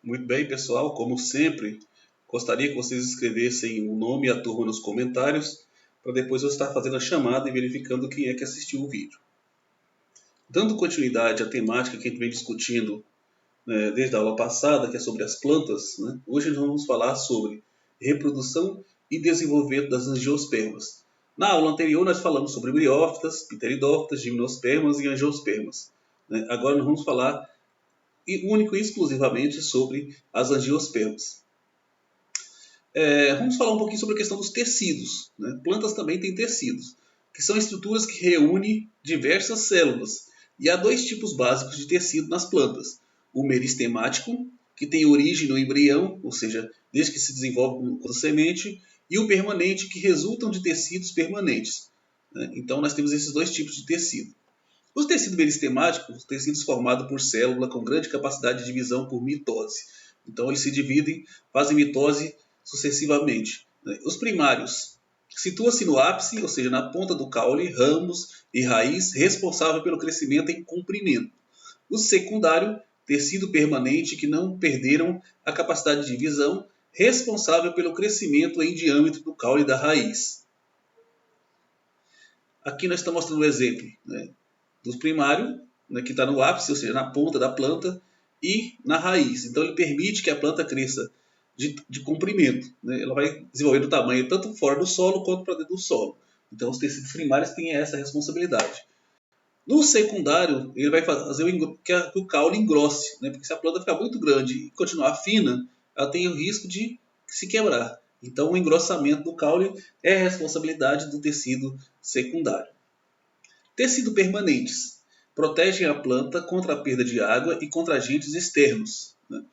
Muito bem, pessoal. Como sempre, gostaria que vocês escrevessem o nome e a turma nos comentários, para depois eu estar fazendo a chamada e verificando quem é que assistiu o vídeo. Dando continuidade à temática que a gente vem discutindo, né, desde a aula passada, que é sobre as plantas, né, hoje nós vamos falar sobre reprodução e desenvolvimento das angiospermas. Na aula anterior nós falamos sobre briófitas, pteridófitas, gimnospermas e angiospermas. Né? Agora nós vamos falar único e exclusivamente sobre as angiospermas. Vamos falar um pouquinho sobre a questão dos tecidos. Né? Plantas também têm tecidos, que são estruturas que reúnem diversas células. E há dois tipos básicos de tecido nas plantas. O meristemático, que tem origem no embrião, ou seja, desde que se desenvolve com a semente, e o permanente, que resultam de tecidos permanentes. Né? Então, nós temos esses dois tipos de tecido. Os tecidos meristemáticos, tecidos formados por célula com grande capacidade de divisão por mitose. Então, eles se dividem, fazem mitose sucessivamente. Os primários situa-se no ápice, ou seja, na ponta do caule, ramos e raiz, responsável pelo crescimento em comprimento. O secundário, tecido permanente que não perderam a capacidade de divisão, responsável pelo crescimento em diâmetro do caule da raiz. Aqui nós estamos mostrando um exemplo, né, do primário, né, que está no ápice, ou seja, na ponta da planta, e na raiz. Então ele permite que a planta cresça de comprimento. Né? Ela vai desenvolvendo tamanho tanto fora do solo quanto para dentro do solo. Então os tecidos primários têm essa responsabilidade. No secundário, ele vai fazer que o caule engrosse, né? Porque se a planta ficar muito grande e continuar fina, ela tem o risco de se quebrar. Então o engrossamento do caule é responsabilidade do tecido secundário. Tecido permanentes. Protegem a planta contra a perda de água e contra agentes externos. Né?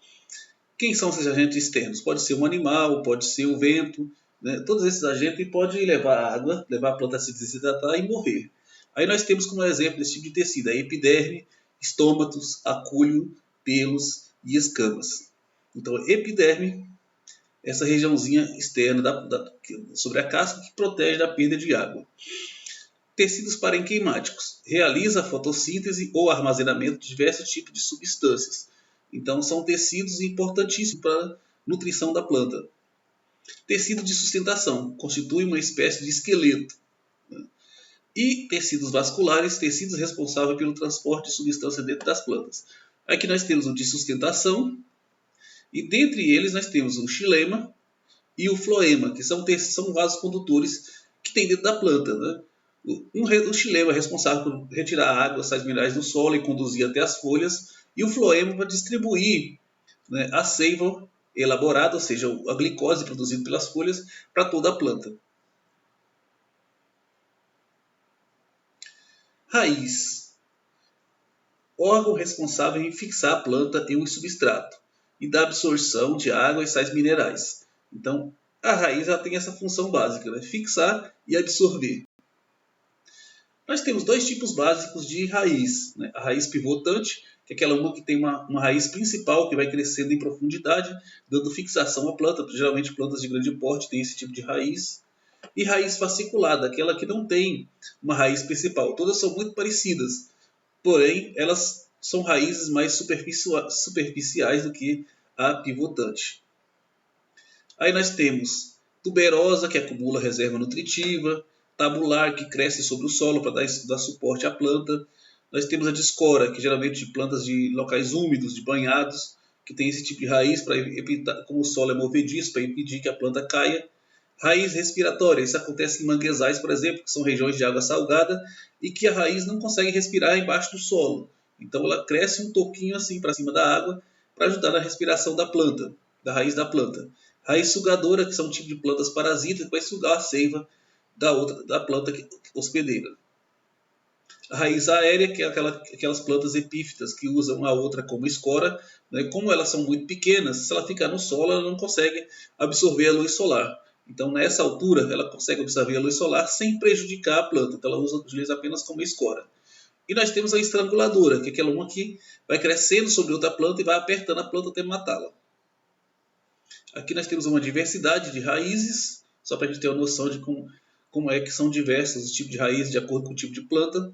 Quem são esses agentes externos? Pode ser um animal, pode ser o vento. Né? Todos esses agentes podem levar água, levar a planta a se desidratar e morrer. Aí nós temos como exemplo esse tipo de tecido a epiderme, estômatos, acúleo, pelos e escamas. Então, epiderme, essa regiãozinha externa sobre a casca que protege da perda de água. Tecidos parenquimáticos. Realiza a fotossíntese ou armazenamento de diversos tipos de substâncias. Então, são tecidos importantíssimos para a nutrição da planta. Tecido de sustentação. Constitui uma espécie de esqueleto. E tecidos vasculares, tecidos responsáveis pelo transporte de substância dentro das plantas. Aqui nós temos o de sustentação, e dentre eles nós temos o xilema e o floema, que são vasos condutores que tem dentro da planta. Né? O xilema é responsável por retirar a água, sais minerais do solo e conduzir até as folhas, e o floema para distribuir, né, a seiva elaborada, ou seja, a glicose produzida pelas folhas, para toda a planta. Raiz. Órgão responsável em fixar a planta em um substrato e da absorção de água e sais minerais. Então, a raiz ela tem essa função básica, né? Fixar e absorver. Nós temos dois tipos básicos de raiz. Né? A raiz pivotante, que é aquela uma que tem uma raiz principal que vai crescendo em profundidade, dando fixação à planta. Geralmente plantas de grande porte têm esse tipo de raiz. E raiz fasciculada, aquela que não tem uma raiz principal. Todas são muito parecidas, porém elas são raízes mais superficiais do que a pivotante. Aí nós temos tuberosa, que acumula reserva nutritiva, tabular, que cresce sobre o solo para dar suporte à planta. Nós temos a discora, que geralmente de plantas de locais úmidos, de banhados, que tem esse tipo de raiz para evitar, como o solo é movediço, para impedir que a planta caia. Raiz respiratória, isso acontece em manguezais, por exemplo, que são regiões de água salgada e que a raiz não consegue respirar embaixo do solo. Então ela cresce um toquinho assim para cima da água para ajudar na respiração da planta, da raiz da planta. Raiz sugadora, que são um tipo de plantas parasitas que vai sugar a seiva da planta hospedeira. A raiz aérea, que é aquelas plantas epífitas que usam a outra como escora, né? Como elas são muito pequenas, se ela ficar no solo, ela não consegue absorver a luz solar. Então, nessa altura, ela consegue absorver a luz solar sem prejudicar a planta. Então, ela utiliza apenas como escora. E nós temos a estranguladora, que é aquela uma que vai crescendo sobre outra planta e vai apertando a planta até matá-la. Aqui nós temos uma diversidade de raízes, só para a gente ter uma noção de como é que são diversos os tipos de raízes de acordo com o tipo de planta.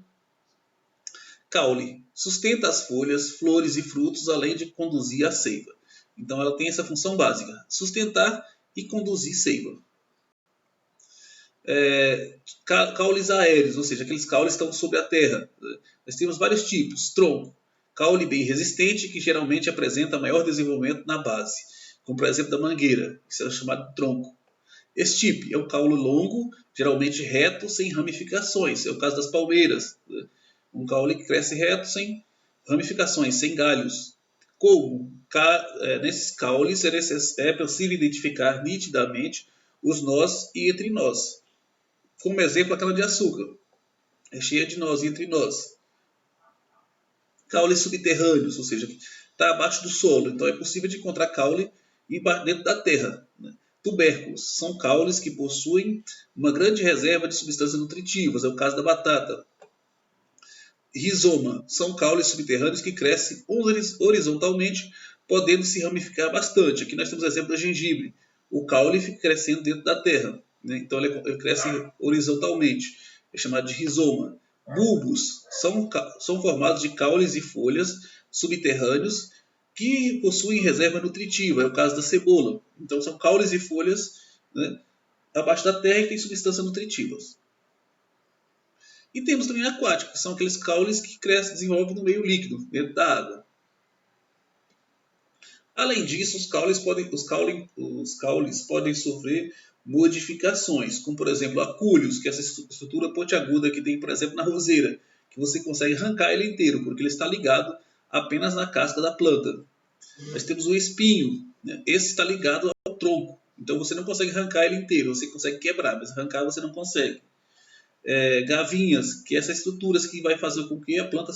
Caule. Sustenta as folhas, flores e frutos, além de conduzir a seiva. Então ela tem essa função básica: sustentar e conduzir seiva. Caules aéreos, ou seja, aqueles caules que estão sobre a terra. Nós temos vários tipos. Tronco. Caule bem resistente, que geralmente apresenta maior desenvolvimento na base, como por exemplo da mangueira, isso é chamado de tronco. Estipe é um caule longo, geralmente reto, sem ramificações. É o caso das palmeiras. Um caule que cresce reto, sem ramificações, sem galhos. Colmo. Nesses caules é possível identificar nitidamente os nós e entre nós. Como exemplo, a cana-de-açúcar. É cheia de nós e entre nós. Caules subterrâneos, ou seja, está abaixo do solo. Então é possível de encontrar caule dentro da terra. Tubérculos são caules que possuem uma grande reserva de substâncias nutritivas. É o caso da batata. Rizoma são caules subterrâneos que crescem horizontalmente, podendo se ramificar bastante. Aqui nós temos o exemplo do gengibre. O caule fica crescendo dentro da terra. Então ele cresce horizontalmente. É chamado de rizoma. Bulbos são formados de caules e folhas subterrâneos que possuem reserva nutritiva. É o caso da cebola. Então são caules e folhas, né, abaixo da terra que têm substâncias nutritivas. E temos também aquáticos, que são aqueles caules que crescem e desenvolvem no meio líquido, dentro da água. Além disso, os caules podem sofrer modificações, como por exemplo acúlios, que é essa estrutura pontiaguda que tem, por exemplo, na roseira, que você consegue arrancar ele inteiro, porque ele está ligado apenas na casca da planta. Nós temos o espinho, né? Esse está ligado ao tronco, então você não consegue arrancar ele inteiro, você consegue quebrar, mas arrancar você não consegue. Gavinhas, que é essas estruturas que vai fazer com que a planta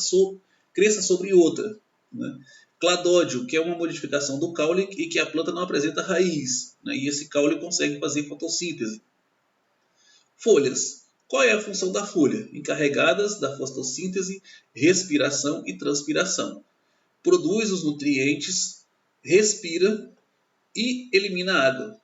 cresça sobre outra. Né? Cladódio, que é uma modificação do caule e que a planta não apresenta raiz. Né? E esse caule consegue fazer fotossíntese. Folhas. Qual é a função da folha? Encarregadas da fotossíntese, respiração e transpiração. Produz os nutrientes, respira e elimina a água.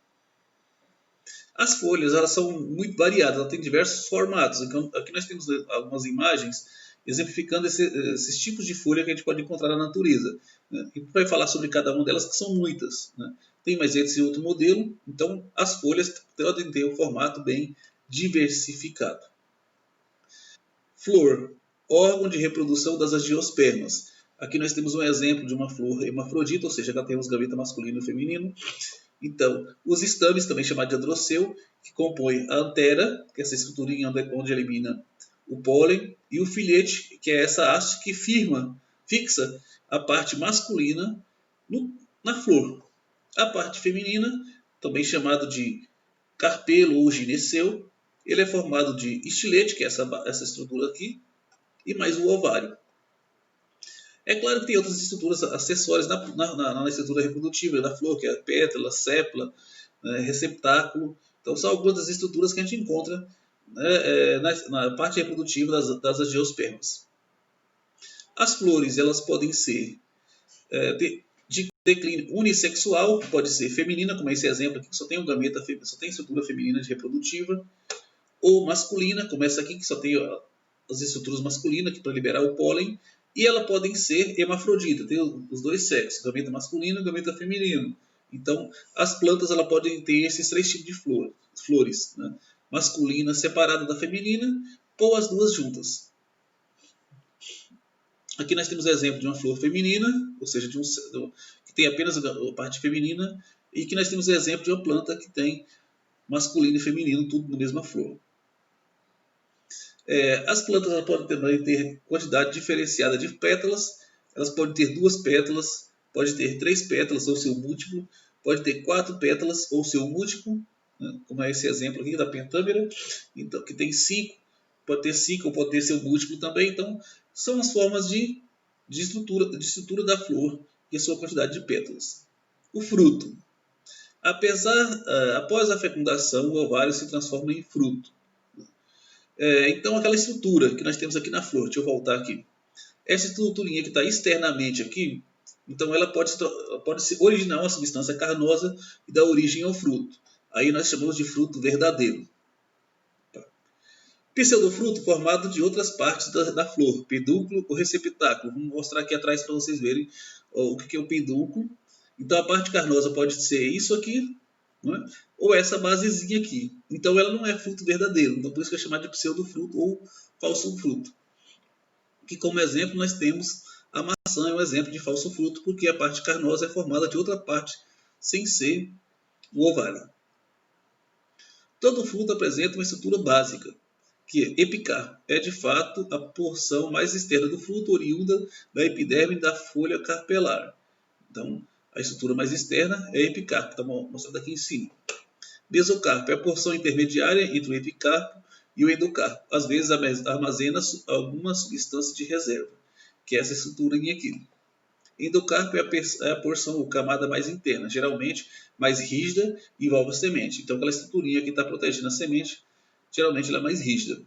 As folhas elas são muito variadas, ela tem diversos formatos. Então, aqui nós temos algumas imagens exemplificando esses tipos de folha que a gente pode encontrar na natureza. Né? A gente vai falar sobre cada uma delas, que são muitas. Né? Tem mais esse outro modelo, então as folhas podem ter um formato bem diversificado. Flor, órgão de reprodução das angiospermas. Aqui nós temos um exemplo de uma flor hermafrodita, ou seja, ela tem os gametas masculino e feminino. Então, os estames, também chamados de androceu, que compõem a antera, que é essa estruturinha onde elimina o pólen, e o filete, que é essa haste que fixa a parte masculina na flor. A parte feminina, também chamado de carpelo ou gineceu, ele é formado de estilete, que é essa estrutura aqui, e mais o ovário. É claro que tem outras estruturas acessórias na estrutura reprodutiva da flor, que é a pétala, sépala, né, receptáculo. Então, são algumas das estruturas que a gente encontra, né, na parte reprodutiva das angiospermas. As flores elas podem ser de declínio unissexual, pode ser feminina, como esse exemplo aqui, que só tem um gameta, só tem estrutura feminina de reprodutiva, ou masculina, como essa aqui, que só tem as estruturas masculinas para liberar o pólen, e elas podem ser hermafroditas, tem os dois sexos, gameta masculino e gameta feminino. Então, as plantas elas podem ter esses três tipos de flores, né? Masculina separada da feminina, ou as duas juntas. Aqui nós temos o exemplo de uma flor feminina, ou seja, que tem apenas a parte feminina, e aqui nós temos o exemplo de uma planta que tem masculino e feminino, tudo na mesma flor. As plantas elas podem também ter quantidade diferenciada de pétalas, elas podem ter 2 pétalas, pode ter 3 pétalas ou seu múltiplo, pode ter 4 pétalas ou seu múltiplo, né? Como é esse exemplo aqui da pentâmera, então, que tem 5, pode ter 5 ou pode ter seu múltiplo também. Então, são as formas de estrutura da flor e a sua quantidade de pétalas. O fruto. Após a fecundação, o ovário se transforma em fruto. Então, aquela estrutura que nós temos aqui na flor, deixa eu voltar aqui. Essa estruturinha que está externamente aqui, então ela pode se originar uma substância carnosa e dar origem ao fruto. Aí nós chamamos de fruto verdadeiro. Pseudofruto formado de outras partes da flor, pedúnculo ou receptáculo. Vamos mostrar aqui atrás para vocês verem o que é o pedúnculo. Então a parte carnosa pode ser isso aqui, né? Ou essa basezinha aqui. Então ela não é fruto verdadeiro. Então por isso que é chamado de pseudofruto ou falso fruto. Que como exemplo nós temos a maçã, é um exemplo de falso fruto, porque a parte carnosa é formada de outra parte sem ser o ovário. Todo fruto apresenta uma estrutura básica, que é epicarpo. É de fato a porção mais externa do fruto, oriunda da epiderme da folha carpelar. Então, a estrutura mais externa é epicarpo, está mostrado aqui em cima. Mesocarpo é a porção intermediária entre o epicarpo e o endocarpo. Às vezes armazena alguma substância de reserva, que é essa estrutura aqui. Endocarpo é a porção ou camada mais interna, geralmente mais rígida e envolve a semente. Então, aquela estruturinha que está protegendo a semente, geralmente ela é mais rígida.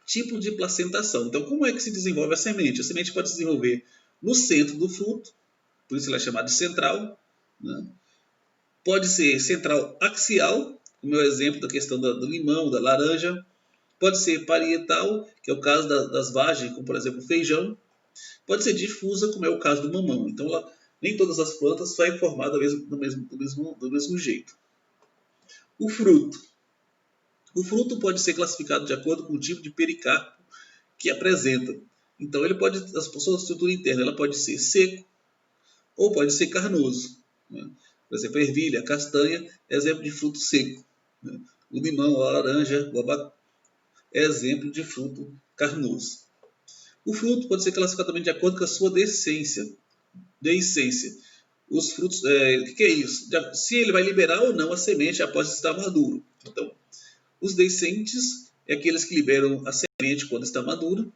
Tipo de placentação. Então, como é que se desenvolve a semente? A semente pode se desenvolver no centro do fruto, por isso ela é chamada de central. Né? Pode ser central axial, como é o exemplo da questão do limão, da laranja. Pode ser parietal, que é o caso das vagens, como por exemplo o feijão. Pode ser difusa, como é o caso do mamão. Então, nem todas as plantas saem formadas do mesmo jeito. O fruto. O fruto pode ser classificado de acordo com o tipo de pericarpo que apresenta. Então, a sua estrutura interna ela pode ser seco ou pode ser carnoso. Né? Por exemplo, a ervilha, a castanha é exemplo de fruto seco. Né? O limão, a laranja, o abacate é exemplo de fruto carnoso. O fruto pode ser classificado também de acordo com a sua deiscência. Os frutos, o que é isso? Se ele vai liberar ou não a semente após estar maduro. Então, os deiscentes é aqueles que liberam a semente quando está maduro.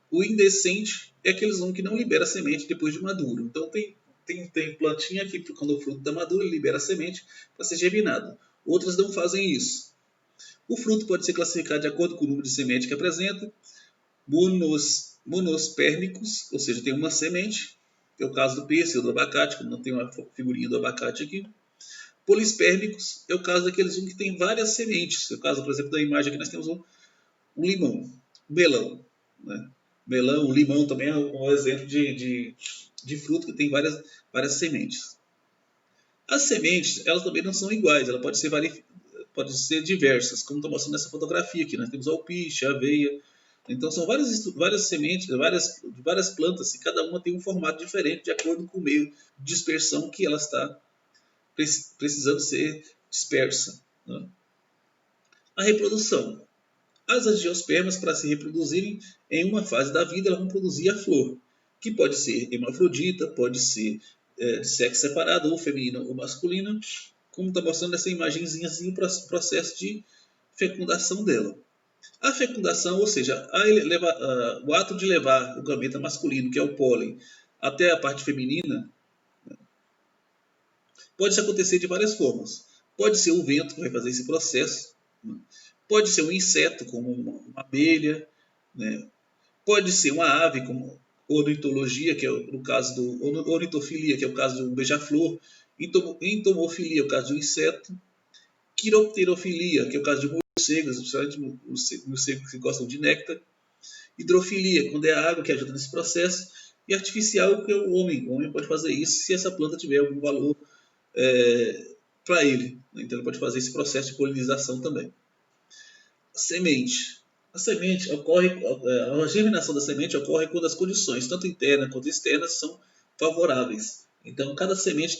O indecente é aqueles que não liberam a semente depois de maduro. Então, tem plantinha que quando o fruto está maduro, ele libera a semente para ser germinado. Outras não fazem isso. O fruto pode ser classificado de acordo com o número de semente que apresenta. Monospérmicos, ou seja, tem uma semente, que é o caso do pêssego, do abacate, como não tem uma figurinha do abacate aqui. Polispérmicos é o caso daqueles que tem várias sementes. É o caso, por exemplo, da imagem aqui nós temos um limão, melão. Né? Melão, o limão também é um exemplo de fruto que tem várias sementes. As sementes, elas também não são iguais, elas podem ser diversas, como está mostrando nessa fotografia aqui. Nós temos alpiche, aveia. Então são várias sementes, várias plantas, e cada uma tem um formato diferente de acordo com o meio de dispersão que ela está precisando ser dispersa. Né? A reprodução. As angiospermas, para se reproduzirem em uma fase da vida, elas vão produzir a flor, que pode ser hermafrodita, pode ser de sexo separado, ou feminino ou masculino, como está mostrando essa imagenzinha, assim, o processo de fecundação dela. A fecundação, ou seja, o ato de levar o gameta masculino, que é o pólen, até a parte feminina, pode acontecer de várias formas. Pode ser o vento que vai fazer esse processo, né? Pode ser um inseto, como uma abelha, né? Pode ser uma ave, como ornitologia, que é no caso do ornitofilia, que é o caso do beija-flor, entomofilia, o caso de um inseto, quiropterofilia, que é o caso de morcegos, especialmente morcegos que gostam de néctar, hidrofilia, quando é a água que ajuda nesse processo, e artificial, que é o homem. O homem pode fazer isso se essa planta tiver algum valor para ele. Então ele pode fazer esse processo de polinização também. Semente. A germinação da semente ocorre quando as condições, tanto internas quanto externas, são favoráveis. Então, cada semente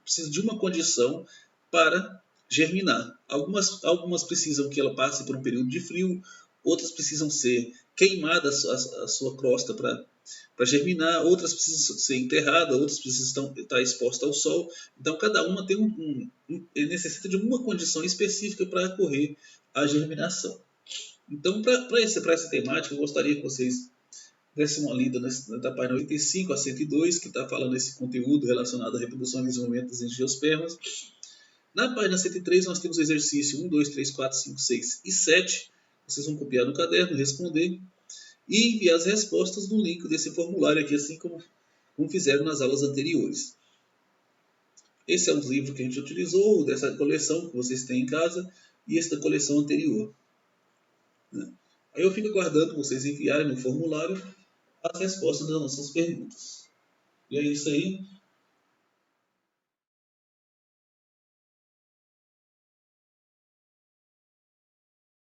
precisa de uma condição para germinar. Algumas precisam que ela passe por um período de frio, outras precisam ser queimadas a sua crosta para germinar, outras precisam ser enterradas, outras precisam estar expostas ao sol. Então, cada uma necessita de uma condição específica para ocorrer a germinação. Então, para essa temática, eu gostaria que vocês dessem uma lida da página 85 a 102, que está falando esse conteúdo relacionado à reprodução e desenvolvimento das angiospermas. Na página 103, nós temos o exercício 1, 2, 3, 4, 5, 6 e 7. Vocês vão copiar no caderno, responder e enviar as respostas no link desse formulário aqui, assim como fizeram nas aulas anteriores. Esse é o livro que a gente utilizou, dessa coleção que vocês têm em casa. e esse da coleção anterior. Né? Aí eu fico aguardando vocês enviarem no formulário as respostas das nossas perguntas. E é isso aí.